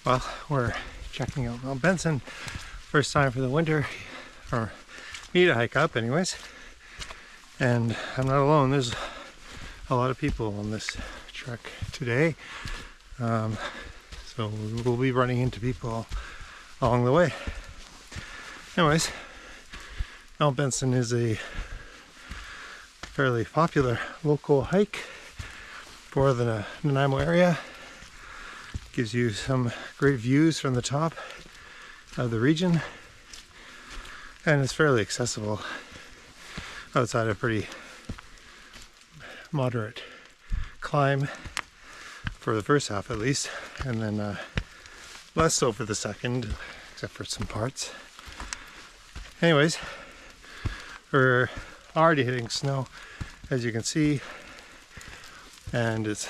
Well, we're checking out Mount Benson. First time for the winter, or me to hike up anyways. And I'm not alone, there's a lot of people on this trek today. So we'll be running into people along the way. Anyways, Mount Benson is a fairly popular local hike for the Nanaimo area. Gives you some great views from the top of the region, and it's fairly accessible outside a pretty moderate climb for the first half at least, and then less so for the second, except for some parts. Anyways, we're already hitting snow, as you can see, and it's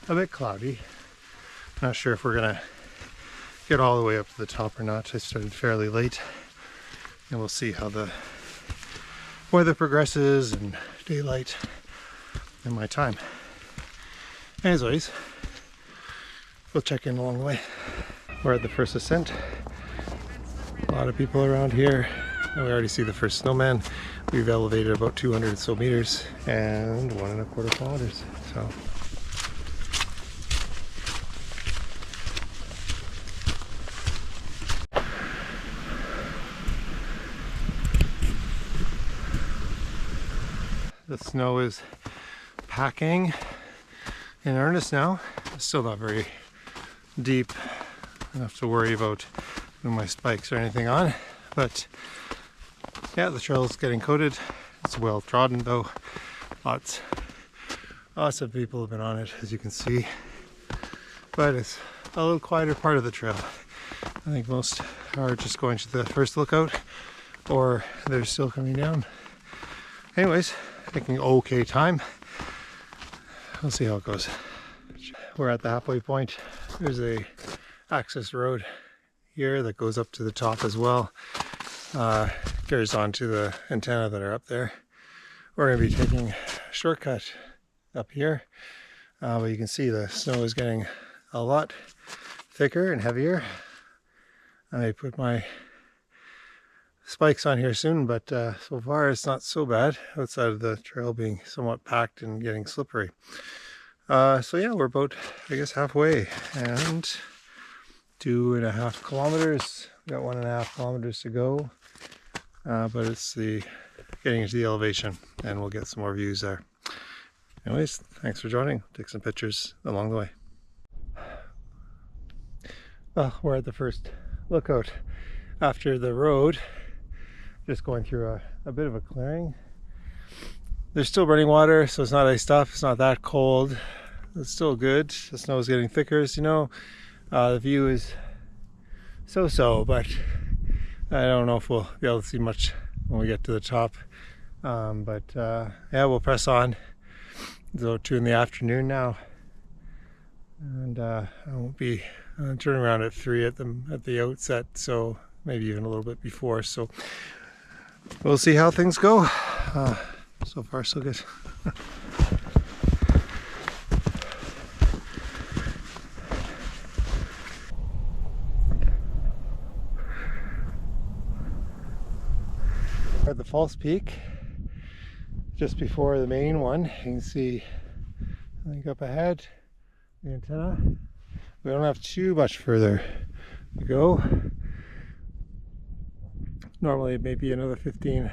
a bit cloudy. Not sure if we're gonna get all the way up to the top or not. I started fairly late, and we'll see how the weather progresses and daylight in my time. Anyways, we'll check in along the way. We're at the first ascent. A lot of people around here, and we already see the first snowman. We've elevated about 200 or so meters and 1.25 kilometers. So. The snow is packing in earnest now. It's still not very deep enough to worry about putting my spikes or anything on, but yeah, the trail is getting coated. It's well trodden though. Lots of people have been on it, as you can see, but it's a little quieter part of the trail. I think most are just going to the first lookout, or they're still coming down. Anyways, making okay time. We'll see how it goes. We're at the halfway point. There's a access road here that goes up to the top as well. Carries on to the antenna that are up there. We're going to be taking a shortcut up here, but you can see the snow is getting a lot thicker and heavier. I may put my spikes on here soon, but so far it's not so bad, outside of the trail being somewhat packed and getting slippery. So yeah, we're about, I guess, halfway, and 2.5 kilometers. We got 1.5 kilometers to go, but it's the getting into the elevation, and we'll get some more views there. Anyways, thanks for joining. Take some pictures along the way. Well, we're at the first lookout after the road. Just going through a bit of a clearing. There's still running water, so it's not iced up. It's not that cold. It's still good. The snow is getting thicker, as you know. The view is so-so, but I don't know if we'll be able to see much when we get to the top. Yeah, we'll press on. It's about 2 in the afternoon now, and I won't be turning around at 3 at the outset, so maybe even a little bit before. So we'll see how things go. So far, so good. We're at the false peak, just before the main one. You can see, I think up ahead, the antenna. We don't have too much further to go. Normally maybe another 15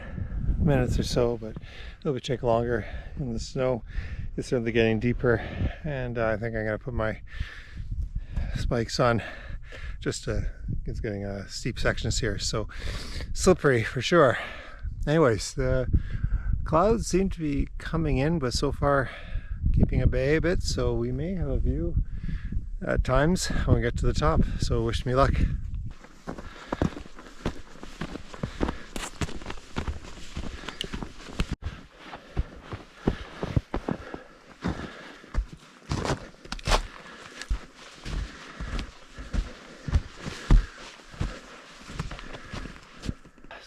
minutes or so, but it'll take longer. In the snow is certainly getting deeper, and I think I'm going to put my spikes on. Just it's getting steep sections here, so slippery for sure. Anyways, the clouds seem to be coming in, but so far keeping at bay a bit, so we may have a view at times when we get to the top, so wish me luck.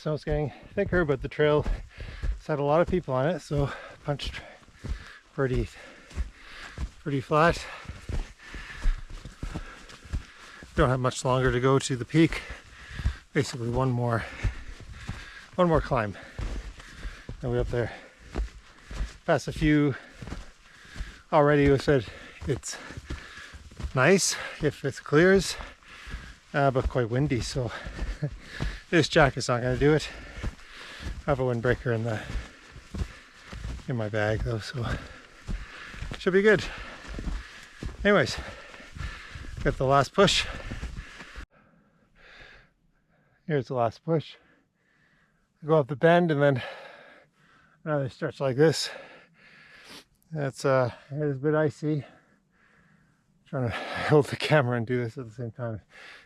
Snow's getting thicker, but the trail has had a lot of people on it, so punched pretty flat. don't have much longer to go to the peak. Basically one more climb and we're up there. Past a few already. We said it's nice if it clears, but quite windy, so this jacket's not going to do it. I have a windbreaker in my bag though, so should be good. Anyways, got the last push. Here's the last push. Go up the bend and then another stretch like this. It's a bit icy. Trying to hold the camera and do this at the same time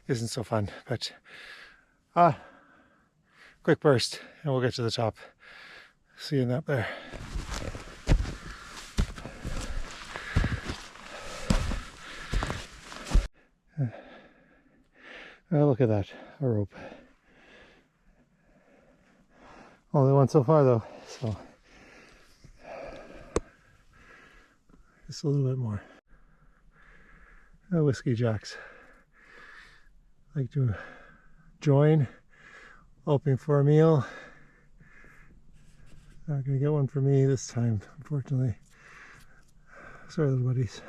isn't so fun, but quick burst and we'll get to the top. See you up there. Oh, look at that, a rope. Only one so far though, so just a little bit more. Whiskey jacks like to join, hoping for a meal. Not gonna get one for me this time, unfortunately. Sorry, little buddies.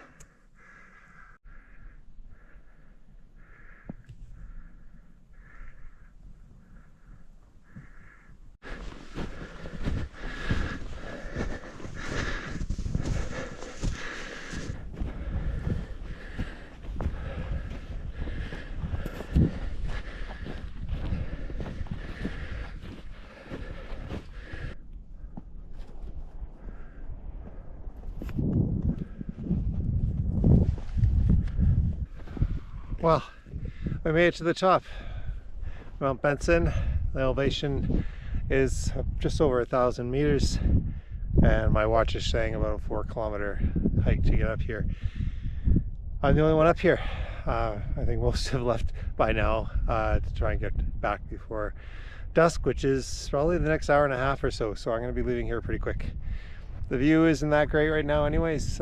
Well, we made it to the top. Mount Benson. The elevation is just over 1,000 meters, and my watch is saying about a 4-kilometer hike to get up here. I'm the only one up here. I think most have left by now to try and get back before dusk, which is probably the next hour and a half or so. So I'm going to be leaving here pretty quick. The view isn't that great right now anyways.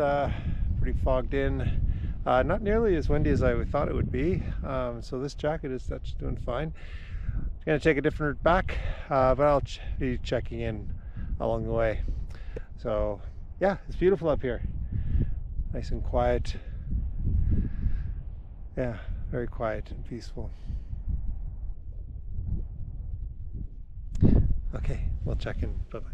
Pretty fogged in. Not nearly as windy as I thought it would be, so this jacket is actually doing fine. It's going to take a different route back, but I'll be checking in along the way. So yeah, it's beautiful up here. Nice and quiet. Yeah, very quiet and peaceful. Okay, we'll check in. Bye-bye.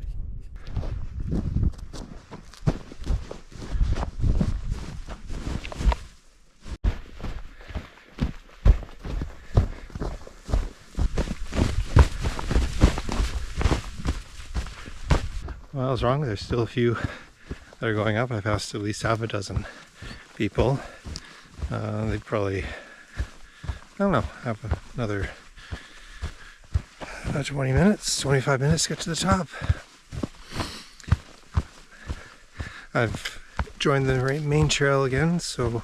Well, I was wrong. There's still a few that are going up. I've asked at least half a dozen people. They'd probably, I don't know, have another 20 minutes, 25 minutes to get to the top. I've joined the main trail again, so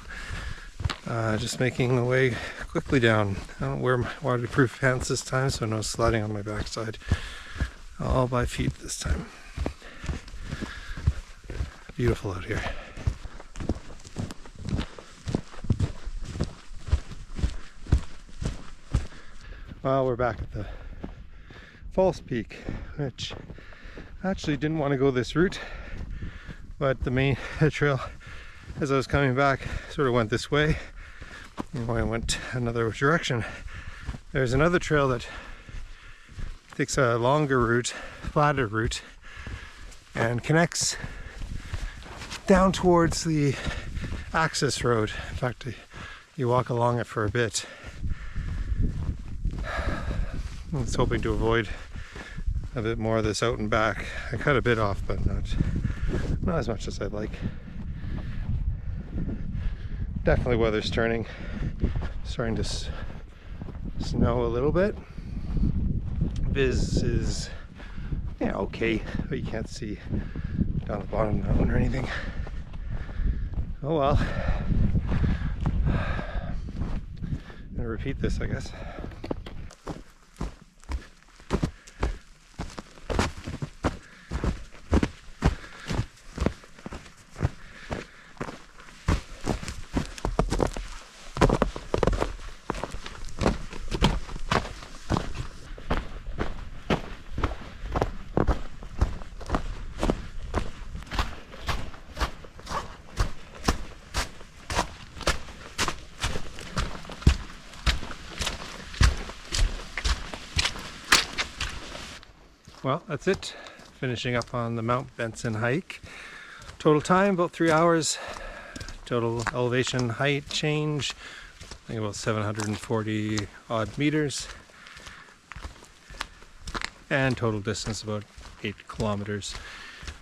just making my way quickly down. I don't wear my waterproof pants this time, so no sledding on my backside. All by feet this time. Beautiful out here. Well, we're back at the false peak, which I actually didn't want to go this route, but the main trail, as I was coming back, sort of went this way, and I went another direction. There's another trail that takes a longer route, flatter route, and connects down towards the access road. In fact, you walk along it for a bit. I was hoping to avoid a bit more of this out and back. I cut a bit off, but not as much as I'd like. Definitely weather's turning. Starting to snow a little bit. Viz is, yeah, okay, but you can't see down the bottom of the mountain or anything. Oh well. I'm gonna repeat this, I guess. Well, that's it. Finishing up on the Mount Benson hike. Total time about 3 hours. Total elevation height change, I think about 740 odd meters. And total distance about 8 kilometers.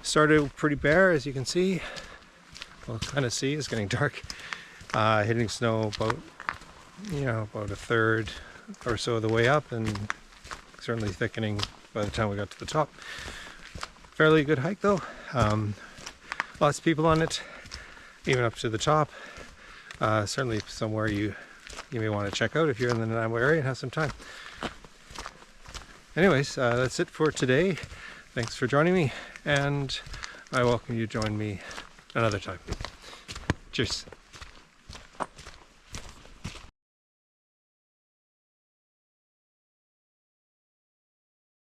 Started pretty bare, as you can see. Well, kind of see, it's getting dark. Hitting snow about, about a third or so of the way up, and certainly thickening by the time we got to the top. Fairly good hike though. Lots of people on it, even up to the top. Certainly somewhere you may want to check out if you're in the Nanaimo area and have some time. Anyways, that's it for today. Thanks for joining me, and I welcome you to join me another time. Cheers.